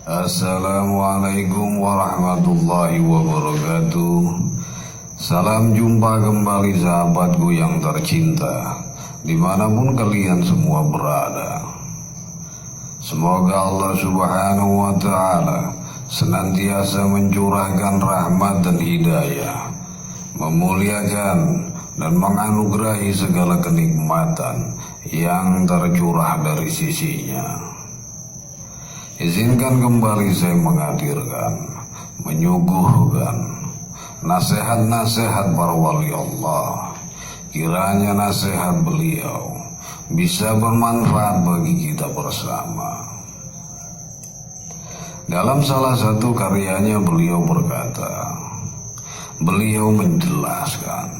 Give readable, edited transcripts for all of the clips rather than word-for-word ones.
Assalamualaikum warahmatullahi wabarakatuh. Salam jumpa kembali sahabatku yang tercinta, dimanapun kalian semua berada. Semoga Allah subhanahu wa ta'ala senantiasa mencurahkan rahmat dan hidayah, memuliakan dan menganugerahi segala kenikmatan yang tercurah dari sisinya. Izinkan kembali saya menghadirkan, menyuguhkan nasihat-nasihat para wali Allah. Kiranya nasihat beliau bisa bermanfaat bagi kita bersama. Dalam salah satu karyanya beliau berkata, beliau menjelaskan,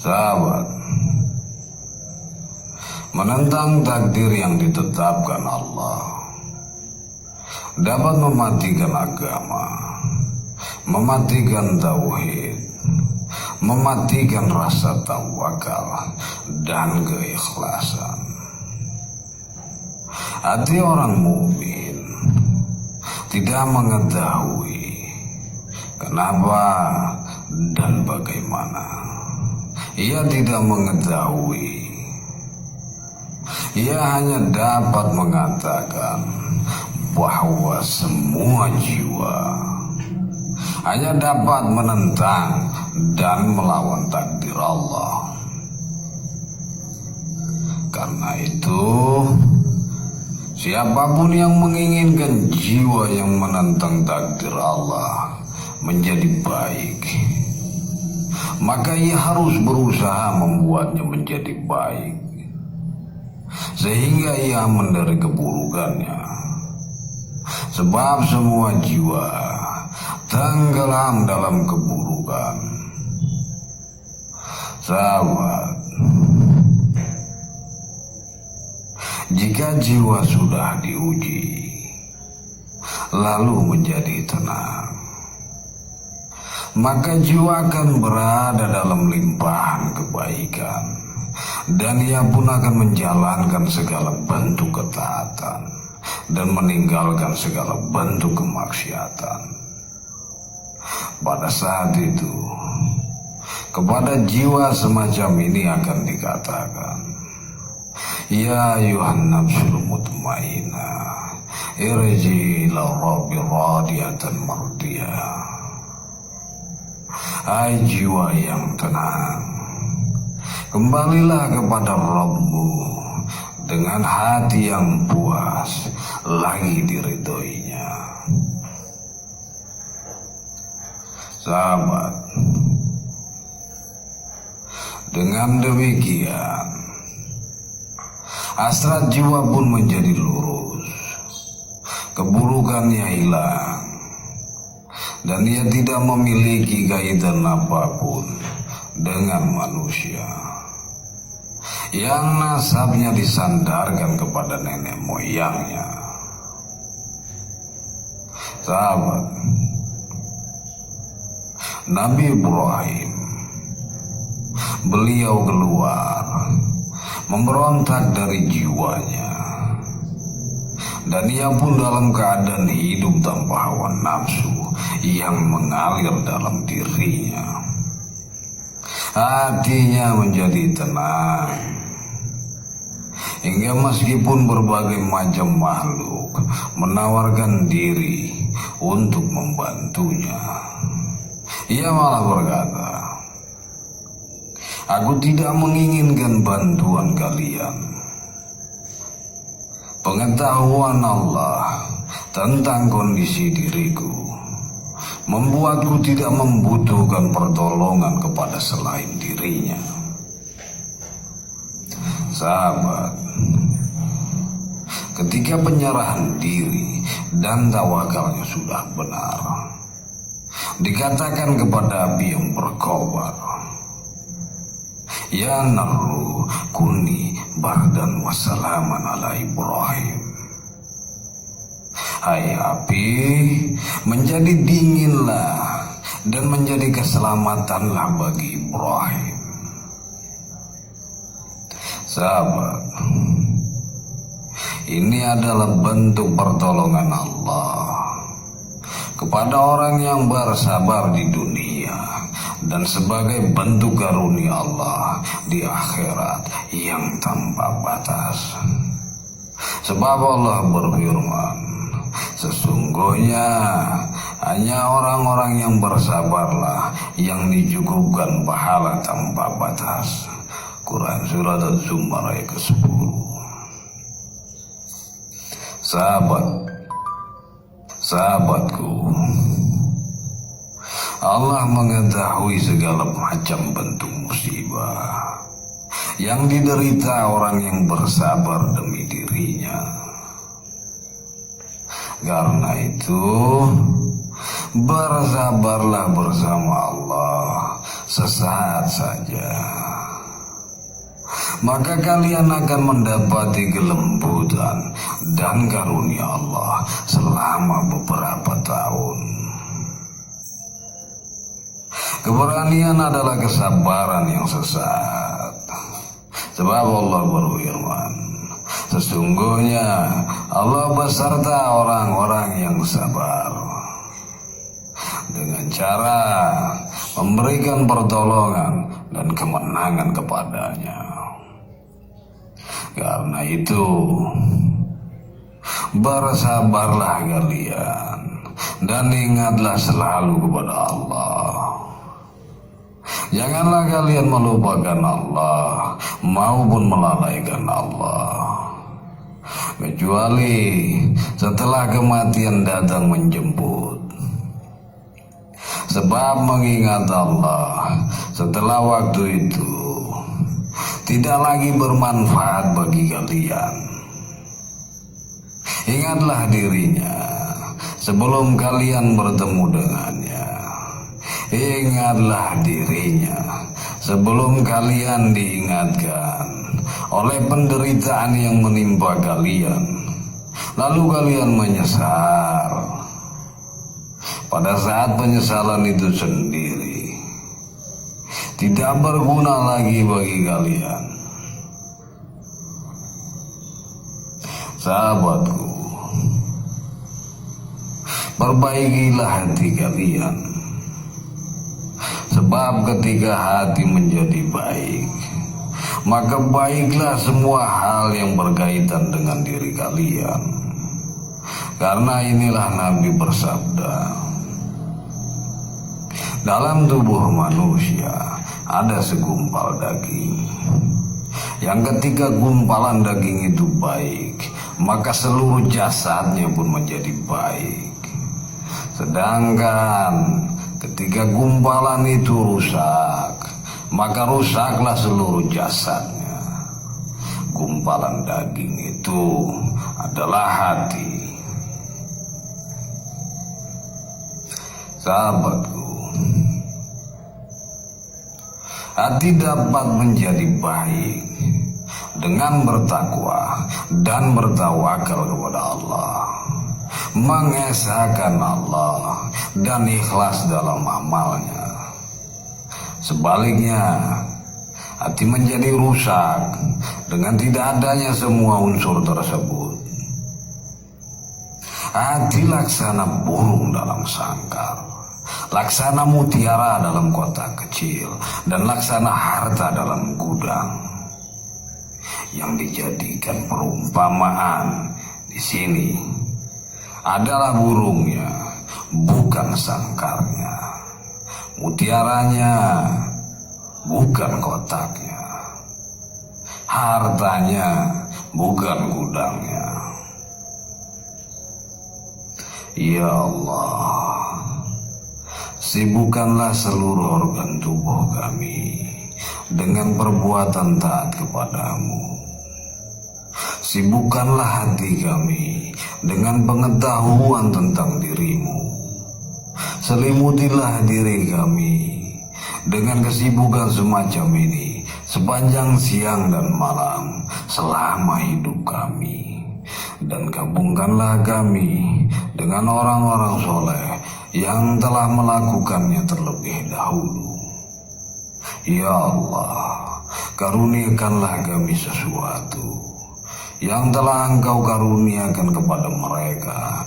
sahabat, menentang takdir yang ditetapkan Allah dapat mematikan agama, mematikan tauhid, mematikan rasa tawakal dan keikhlasan. Hati orang mukmin tidak mengetahui kenapa dan bagaimana. Ia tidak mengetahui. Ia hanya dapat mengatakan bahwa semua jiwa hanya dapat menentang dan melawan takdir Allah. Karena itu, siapapun yang menginginkan jiwa yang menentang takdir Allah menjadi baik, maka ia harus berusaha membuatnya menjadi baik, sehingga ia menderita keburukannya. Sebab semua jiwa tenggelam dalam keburukan. Sahabat, jika jiwa sudah diuji lalu menjadi tenang, maka jiwa akan berada dalam limpahan kebaikan, dan ia pun akan menjalankan segala bentuk ketaatan dan meninggalkan segala bentuk kemaksiatan. Pada saat itu, kepada jiwa semacam ini akan dikatakan, ya ayuhan nafsul mutmainnah, irji ila rabbi radiyatan mardiyah. Hai jiwa yang tenang, kembalilah kepada Rabbmu dengan hati yang puas lagi diridhoinya. Sahabat, dengan demikian hasrat jiwa pun menjadi lurus, keburukannya hilang, dan ia tidak memiliki kaitan apapun dengan manusia yang nasabnya disandarkan kepada nenek moyangnya. Sahabat, Nabi Ibrahim, beliau keluar memberontak dari jiwanya, dan ia pun dalam keadaan hidup tanpa hawa nafsu yang mengalir dalam dirinya. Hatinya menjadi tenang, hingga meskipun berbagai macam makhluk menawarkan diri untuk membantunya, ia malah berkata, aku tidak menginginkan bantuan kalian. Pengetahuan Allah tentang kondisi diriku membuatku tidak membutuhkan pertolongan kepada selain dirinya. Sahabat, ketika penyerahan diri dan tawakalnya sudah benar, dikatakan kepada api yang berkobar, ya naru kuni bardan wassalaman ala Ibrahim. Hai api, menjadi dinginlah dan menjadi keselamatanlah bagi Ibrahim. Sahabat, Ini adalah bentuk pertolongan Allah kepada orang yang bersabar di dunia, dan sebagai bentuk karunia Allah di akhirat yang tanpa batas. Sebab Allah berfirman, sesungguhnya hanya orang-orang yang bersabarlah yang dicukupkan pahala tanpa batas. Quran Surat Az-Zumar ayat ke-10. Sahabatku, Allah mengetahui segala macam bentuk musibah yang diderita orang yang bersabar demi dirinya. Karena itu, bersabarlah bersama Allah sesaat saja, maka kalian akan mendapati kelembutan dan karunia Allah selama beberapa tahun. Keberanian adalah kesabaran yang sesaat. Sebab Allah berfirman, sesungguhnya Allah beserta orang-orang yang sabar, dengan cara memberikan pertolongan dan kemenangan kepadanya. Karena itu, bersabarlah kalian dan ingatlah selalu kepada Allah. Janganlah kalian melupakan Allah maupun melalaikan Allah, kecuali setelah kematian datang menjemput. Sebab mengingat Allah setelah waktu itu tidak lagi bermanfaat bagi kalian. Ingatlah dirinya sebelum kalian bertemu dengannya. Ingatlah dirinya sebelum kalian diingatkan oleh penderitaan yang menimpa kalian, lalu kalian menyesal. Pada saat penyesalan itu sendiri tidak berguna lagi bagi kalian. Sahabatku, perbaikilah hati kalian. Sebab ketika hati menjadi baik, maka baiklah semua hal yang berkaitan dengan diri kalian. Karena inilah Nabi bersabda, dalam tubuh manusia ada segumpal daging, yang ketika gumpalan daging itu baik, maka seluruh jasadnya pun menjadi baik. Sedangkan ketika gumpalan itu rusak, maka rusaklah seluruh jasadnya. Gumpalan daging itu adalah hati. Sahabatku, hati dapat menjadi baik dengan bertakwa dan bertawakal kepada Allah, mengesahkan Allah dan ikhlas dalam amalnya. Sebaliknya, hati menjadi rusak dengan tidak adanya semua unsur tersebut. Hati laksana burung dalam sangkar, laksana mutiara dalam kotak kecil, dan laksana harta dalam gudang. Yang dijadikan perumpamaan di sini adalah burungnya, bukan sangkarnya. Mutiaranya, bukan kotaknya. Hartanya, bukan gudangnya. Ya Allah, sibukkanlah seluruh organ tubuh kami dengan perbuatan taat kepadamu. Sibukkanlah hati kami dengan pengetahuan tentang dirimu. Selimutilah diri kami dengan kesibukan semacam ini sepanjang siang dan malam selama hidup kami. Dan gabungkanlah kami dengan orang-orang soleh yang telah melakukannya terlebih dahulu. Ya Allah, karuniakanlah kami sesuatu yang telah Engkau karuniakan kepada mereka,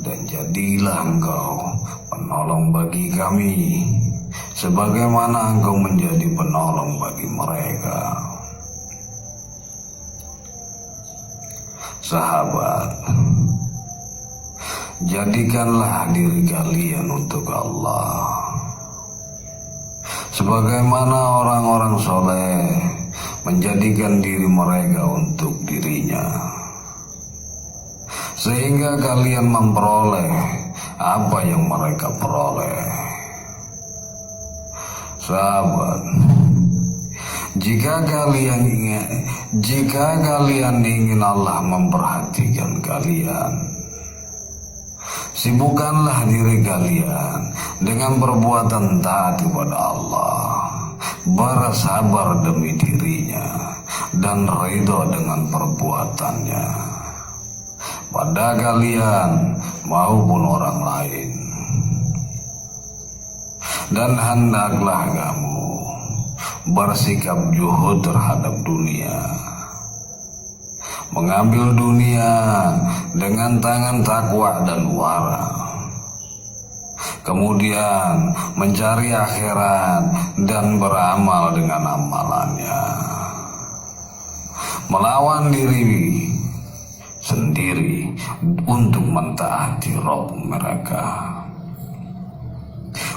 dan jadilah Engkau penolong bagi kami, sebagaimana Engkau menjadi penolong bagi mereka. Sahabat, jadikanlah diri kalian untuk Allah, sebagaimana orang-orang soleh menjadikan diri mereka untuk dirinya, sehingga kalian memperoleh apa yang mereka peroleh. Sahabat, jika kalian ingin Allah memperhatikan kalian, sibukkanlah diri kalian dengan perbuatan taat kepada Allah, bersabar demi dirinya, dan ridho dengan perbuatannya pada kalian maupun orang lain. Dan hendaklah kamu bersikap juhud terhadap dunia, mengambil dunia dengan tangan takwa dan wara, kemudian mencari akhirat dan beramal dengan amalannya, melawan diri sendiri untuk mentaati Rabb mereka.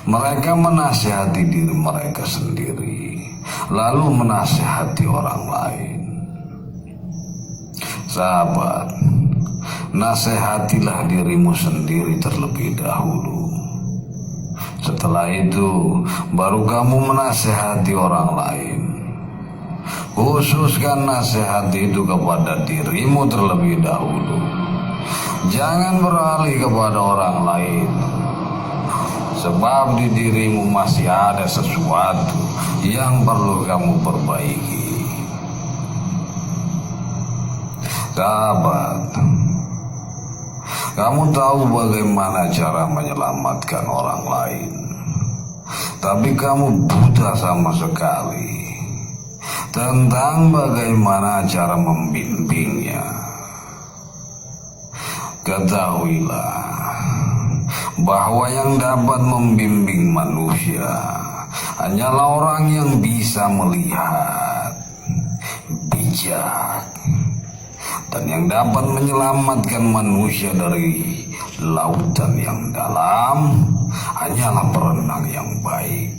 Mereka menasihati diri mereka sendiri, lalu menasihati orang lain. Sahabat, nasihatilah dirimu sendiri terlebih dahulu. Setelah itu, baru kamu menasihati orang lain. Khususkan nasihat itu kepada dirimu terlebih dahulu. Jangan beralih kepada orang lain, sebab di dirimu masih ada sesuatu yang perlu kamu perbaiki. Sahabat, kamu tahu bagaimana cara menyelamatkan orang lain, tapi kamu buta sama sekali tentang bagaimana cara membimbingnya. Ketahuilah bahwa yang dapat membimbing manusia hanyalah orang yang bisa melihat, bijak, dan yang dapat menyelamatkan manusia dari lautan yang dalam hanyalah perenang yang baik.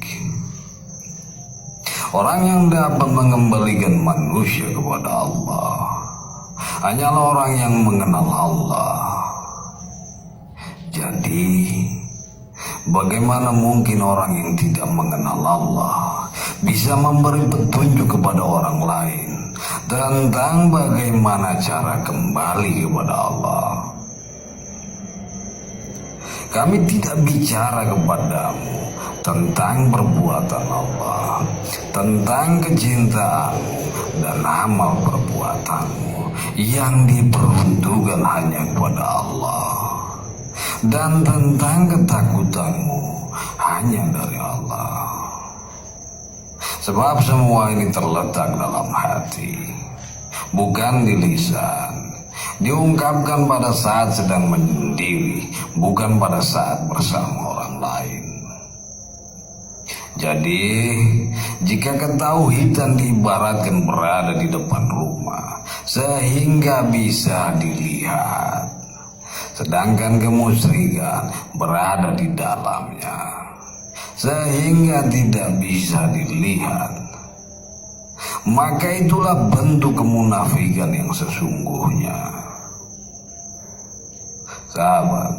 Orang yang dapat mengembalikan manusia kepada Allah hanyalah orang yang mengenal Allah. Jadi, bagaimana mungkin orang yang tidak mengenal Allah bisa memberi petunjuk kepada orang lain tentang bagaimana cara kembali kepada Allah? Kami tidak bicara kepadamu tentang perbuatan Allah, tentang kecintaanmu dan amal perbuatanmu yang diperuntukkan hanya kepada Allah, dan tentang ketakutanmu hanya dari Allah. Sebab semua ini terletak dalam hati, bukan di lisan. Diungkapkan pada saat sedang menyendiri, bukan pada saat bersama orang lain. Jadi, jika ketauhidan diibaratkan berada di depan rumah sehingga bisa dilihat, sedangkan kemusyrikan berada di dalamnya sehingga tidak bisa dilihat, maka itulah bentuk kemunafikan yang sesungguhnya. Sahabat,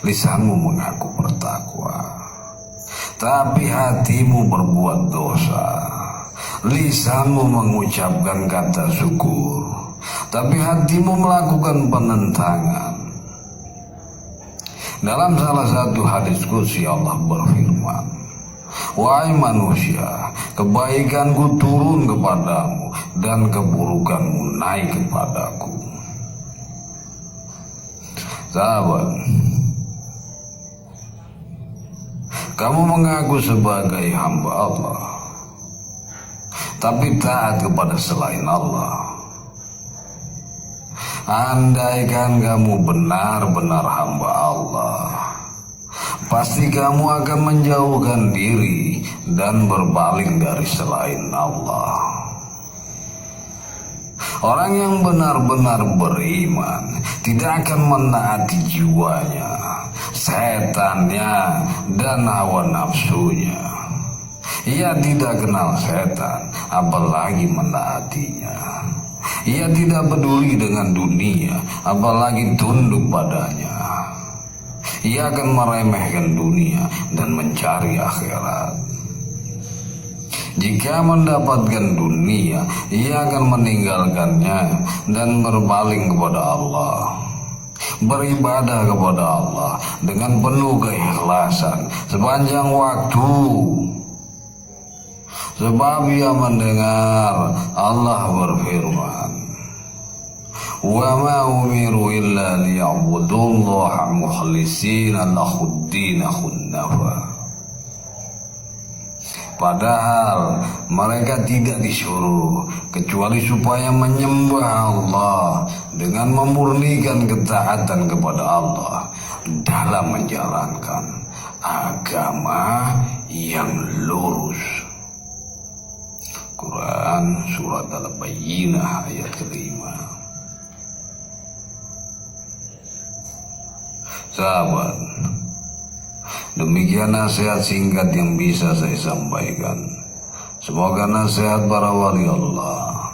lisanmu mengaku bertakwa, tapi hatimu berbuat dosa. Lisanmu mengucapkan kata syukur, tapi hatimu melakukan penentangan. Dalam salah satu hadis qudsi Allah berfirman, "Wahai manusia, kebaikanku turun kepadamu dan keburukanmu naik kepadaku." Sahabat, kamu mengaku sebagai hamba Allah, tapi taat kepada selain Allah. andaikan kamu benar-benar hamba Allah, pasti kamu akan menjauhkan diri dan berpaling dari selain Allah. Orang yang benar-benar beriman tidak akan menaati jiwanya, setannya, dan hawa nafsunya. Ia tidak kenal setan, apalagi menaatinya. Ia tidak peduli dengan dunia, apalagi tunduk padanya. Ia akan meremehkan dunia dan mencari akhirat. Jika mendapatkan dunia, ia akan meninggalkannya dan berpaling kepada Allah. Beribadah kepada Allah dengan penuh keikhlasan sepanjang waktu. Sebab ia mendengar Allah berfirman, "Wa ma umiru illa liya'budullaha mukhlishina lahud-din hunafa." Padahal mereka tidak disuruh kecuali supaya menyembah Allah dengan memurnikan ketaatan kepada Allah dalam menjalankan agama yang lurus. Quran Surat Al-Bayyinah ayat ke-5. Sahabat, demikian nasihat singkat yang bisa saya sampaikan. Semoga nasihat para wali Allah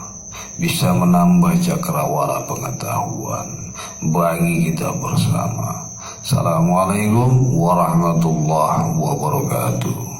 bisa menambah cakrawala pengetahuan bagi kita bersama. Assalamualaikum warahmatullahi wabarakatuh.